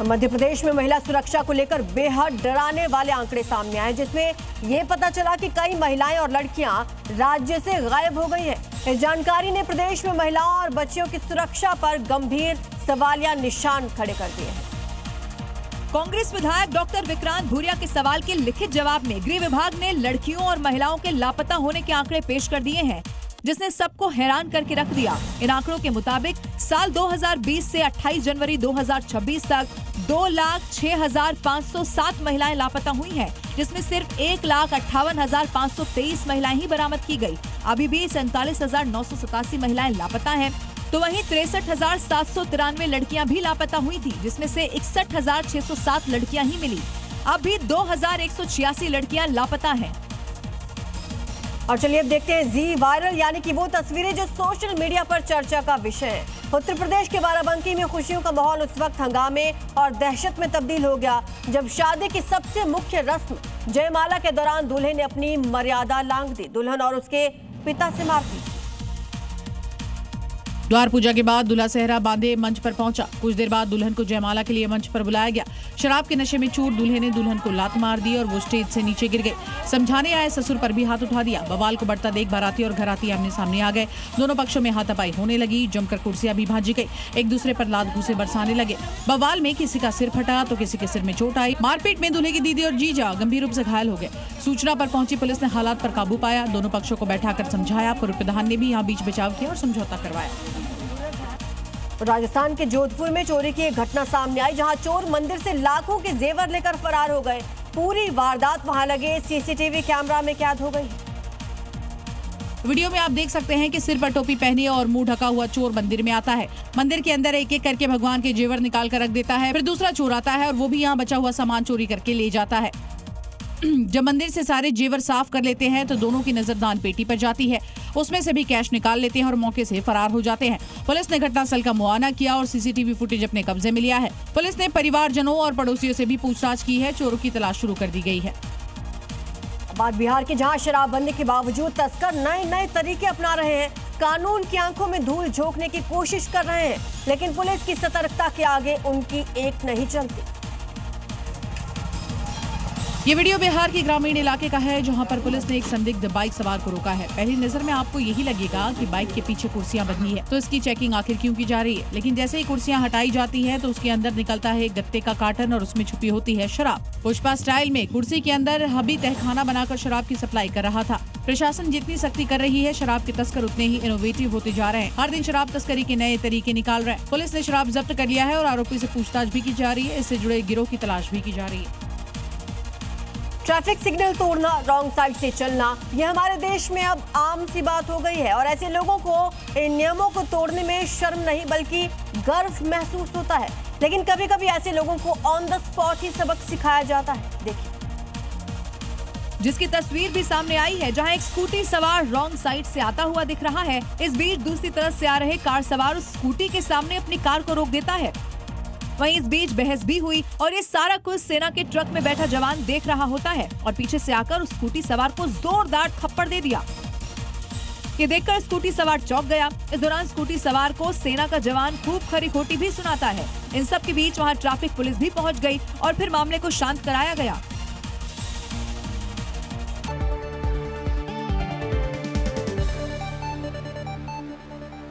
मध्य प्रदेश में महिला सुरक्षा को लेकर बेहद डराने वाले आंकड़े सामने आए, जिसमें ये पता चला कि कई महिलाएं और लड़कियां राज्य से गायब हो गई हैं। इस जानकारी ने प्रदेश में महिलाओं और बच्चियों की सुरक्षा पर गंभीर सवालिया निशान खड़े कर दिए हैं। कांग्रेस विधायक डॉक्टर विक्रांत भूरिया के सवाल के लिखित जवाब में गृह विभाग ने लड़कियों और महिलाओं के लापता होने के आंकड़े पेश कर दिए हैं, जिसने सबको हैरान करके रख दिया। इन आंकड़ों के मुताबिक साल 2020 से 28 जनवरी 2026 तक 2,06,507 महिलाएं लापता हुई हैं, जिसमें सिर्फ 1,58,523 महिलाएं ही बरामद की गई। अभी भी 47,987 महिलाएं लापता हैं, तो वहीं 63,793 लड़कियां भी लापता हुई थी, जिसमें से 61,607 लड़कियां ही मिली। अब भी 2,186 लड़कियां लापता हैं। और चलिए अब देखते हैं जी वायरल, यानी कि वो तस्वीरें जो सोशल मीडिया पर चर्चा का विषय है। उत्तर प्रदेश के बाराबंकी में खुशियों का माहौल उस वक्त हंगामे और दहशत में तब्दील हो गया जब शादी की सबसे मुख्य रस्म जयमाला के दौरान दूल्हे ने अपनी मर्यादा लांघ दी। दुल्हन और उसके पिता से माफी। द्वार पूजा के बाद दूल्हा सेहरा बांधे मंच पर पहुंचा। कुछ देर बाद दुल्हन को जयमाला के लिए मंच पर बुलाया गया। शराब के नशे में चूर दूल्हे ने दुल्हन को लात मार दी और वो स्टेज से नीचे गिर गए। समझाने आए ससुर पर भी हाथ उठा दिया। बवाल को बढ़ता देख बाराती और घराती आमने सामने आ गए। दोनों पक्षों में हाथापाई होने लगी। जमकर कुर्सियां भी भांजी गई। एक दूसरे पर लात घूसे बरसाने लगे। बवाल में किसी का सिर फटा तो किसी के सिर में चोट आई। मारपीट में दूल्हे की दीदी और जीजा गंभीर रूप से घायल हो गए। सूचना पर पहुंची पुलिस ने हालात पर काबू पाया। दोनों पक्षों को बैठाकर समझाया। पूर्व प्रधान ने भी यहाँ बीच बचाव किया और समझौता करवाया। राजस्थान के जोधपुर में चोरी की एक घटना सामने आई, जहां चोर मंदिर से लाखों के जेवर लेकर फरार हो गए। पूरी वारदात वहां लगे सीसीटीवी कैमरा में कैद हो गई। वीडियो में आप देख सकते हैं कि सिर पर टोपी पहने और मुंह ढका हुआ चोर मंदिर में आता है। मंदिर के अंदर एक एक करके भगवान के जेवर निकाल कर रख देता है। फिर दूसरा चोर आता है और वो भी यहाँ बचा हुआ सामान चोरी करके ले जाता है। जब मंदिर से सारे जेवर साफ कर लेते हैं तो दोनों की नजर दान पेटी पर जाती है। उसमें से भी कैश निकाल लेते हैं और मौके से फरार हो जाते हैं। पुलिस ने घटनास्थल का मुआयना किया और सीसीटीवी फुटेज अपने कब्जे में लिया है। पुलिस ने परिवारजनों और पड़ोसियों से भी पूछताछ की है। चोरों की तलाश शुरू कर दी गई है। बात बिहार की, जहां शराबबंदी के बावजूद तस्कर नए नए तरीके अपना रहे हैं। कानून की आंखों में धूल झोंकने की कोशिश कर रहे हैं, लेकिन पुलिस की सतर्कता के आगे उनकी एक नहीं चलती। ये वीडियो बिहार के ग्रामीण इलाके का है, जहां पर पुलिस ने एक संदिग्ध बाइक सवार को रोका है। पहली नजर में आपको यही लगेगा कि बाइक के पीछे कुर्सियां बंधी है, तो इसकी चेकिंग आखिर क्यों की जा रही है। लेकिन जैसे ही कुर्सियां हटाई जाती है तो उसके अंदर निकलता है गत्ते का कार्टन और उसमें छुपी होती है शराब। पुष्पा स्टाइल में कुर्सी के अंदर हबी तहखाना बनाकर शराब की सप्लाई कर रहा था। प्रशासन जितनी सख्ती कर रही है, शराब के तस्कर उतने ही इनोवेटिव होते जा रहे हैं। हर दिन शराब तस्करी के नए तरीके निकाल रहे हैं। पुलिस ने शराब जब्त कर लिया है और आरोपी से पूछताछ भी की जा रही है। इससे जुड़े गिरोह की तलाश भी की जा रही है। ट्रैफिक सिग्नल तोड़ना, रॉन्ग साइड से चलना, यह हमारे देश में अब आम सी बात हो गई है और ऐसे लोगों को इन नियमों को तोड़ने में शर्म नहीं बल्कि गर्व महसूस होता है। लेकिन कभी कभी ऐसे लोगों को ऑन द स्पॉट ही सबक सिखाया जाता है। देखिए, जिसकी तस्वीर भी सामने आई है, जहां एक स्कूटी सवार रॉन्ग साइड से आता हुआ दिख रहा है। इस बीच दूसरी तरफ से आ रहे कार सवार उस स्कूटी के सामने अपनी कार को रोक देता है। वहीं इस बीच बहस भी हुई और ये सारा कुछ सेना के ट्रक में बैठा जवान देख रहा होता है और पीछे से आकर उस स्कूटी सवार को जोरदार थप्पड़ दे दिया। ये देखकर स्कूटी सवार चौंक गया। इस दौरान स्कूटी सवार को सेना का जवान खूब खरी खोटी भी सुनाता है। इन सब के बीच वहां ट्रैफिक पुलिस भी पहुंच गई और फिर मामले को शांत कराया गया।